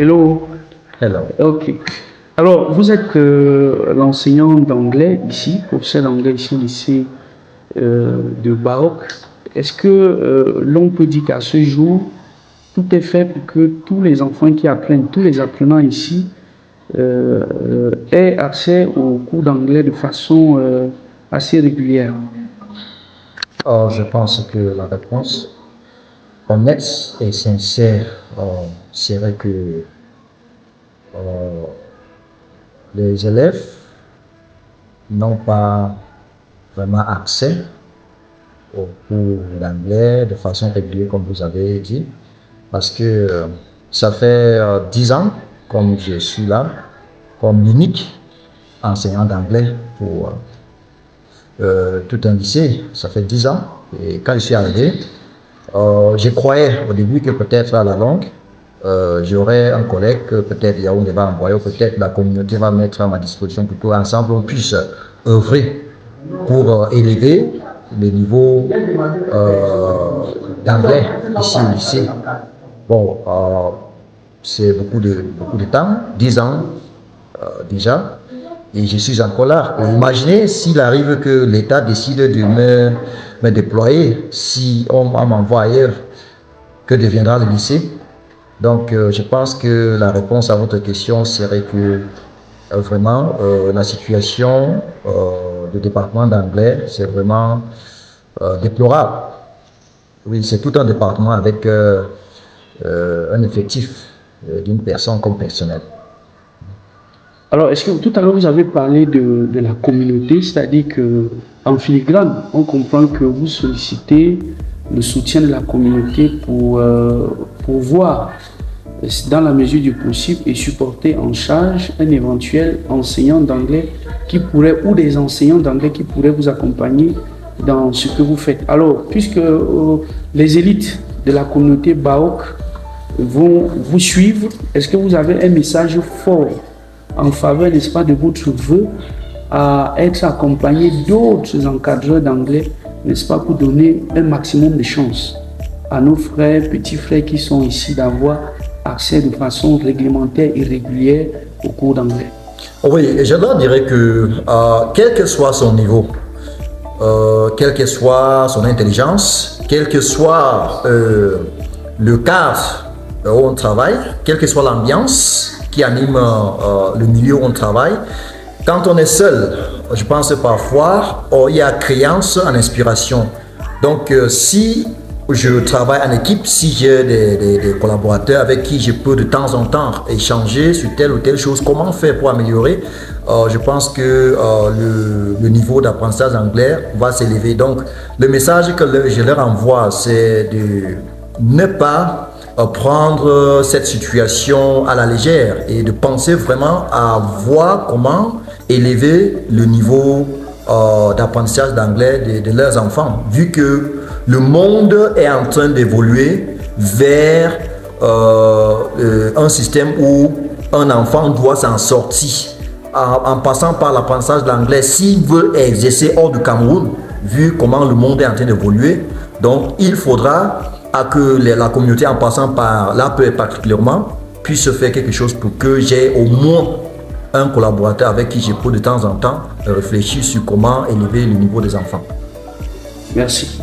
Hello. Hello. Ok. Alors, vous êtes l'enseignant d'anglais ici, professeur d'anglais ici au lycée de Baroque. Est-ce que l'on peut dire qu'à ce jour, tout est fait pour que tous les enfants qui apprennent, tous les apprenants ici, aient accès aux cours d'anglais de façon assez régulière? Je pense que la réponse honnête et sincère serait que euh, les élèves n'ont pas vraiment accès aux cours d'anglais de façon régulière, comme vous avez dit, parce que ça fait 10 ans, comme je suis là, comme unique enseignant d'anglais pour tout un lycée. Ça fait 10 ans. Et quand je suis arrivé, je croyais au début que peut-être à la longue, j'aurais un collègue que peut-être Yaoundé va envoyer, ou peut-être la communauté va mettre à ma disposition pour que ensemble on puisse œuvrer pour élever le niveau d'anglais ici au lycée. Bon, c'est beaucoup de temps, 10 ans déjà, et je suis encore là. Imaginez s'il arrive que l'État décide de me déployer, si on m'envoie ailleurs, que deviendra le lycée? Donc, je pense que la réponse à votre question serait que vraiment, la situation du département d'anglais, c'est vraiment déplorable. Oui, c'est tout un département avec un effectif d'une personne comme personnel. Alors, est-ce que tout à l'heure vous avez parlé de la communauté, c'est-à-dire que en filigrane, on comprend que vous sollicitez le soutien de la communauté pour voir, dans la mesure du possible, et supporter en charge un éventuel enseignant d'anglais qui pourrait, ou des enseignants d'anglais qui pourraient vous accompagner dans ce que vous faites. Alors, puisque les élites de la communauté BAOC vont vous suivre, est-ce que vous avez un message fort en faveur, n'est-ce pas, de votre vœu à être accompagné d'autres encadreurs d'anglais, n'est-ce pas, pour donner un maximum de chance à nos frères, petits frères qui sont ici d'avoir accès de façon réglementaire et régulière aux cours d'anglais? Oui, je leur dirais que quel que soit son niveau, quelle que soit son intelligence, quel que soit le cadre où on travaille, quelle que soit l'ambiance qui anime le milieu où on travaille, quand on est seul, je pense parfois, il y a créance en inspiration. Donc, si je travaille en équipe, si j'ai des collaborateurs avec qui je peux de temps en temps échanger sur telle ou telle chose, comment faire pour améliorer, je pense que le niveau d'apprentissage anglais va s'élever. Donc, le message que je leur envoie, c'est de ne pas prendre cette situation à la légère et de penser vraiment à voir comment élever le niveau d'apprentissage d'anglais de leurs enfants, vu que le monde est en train d'évoluer vers un système où un enfant doit s'en sortir en passant par l'apprentissage de l'anglais s'il veut exercer hors du Cameroun, vu comment le monde est en train d'évoluer. Donc, il faudra que la communauté, en passant par l'APE particulièrement, puisse faire quelque chose pour que j'ai au moins un collaborateur avec qui je peux de temps en temps réfléchir sur comment élever le niveau des enfants. Merci.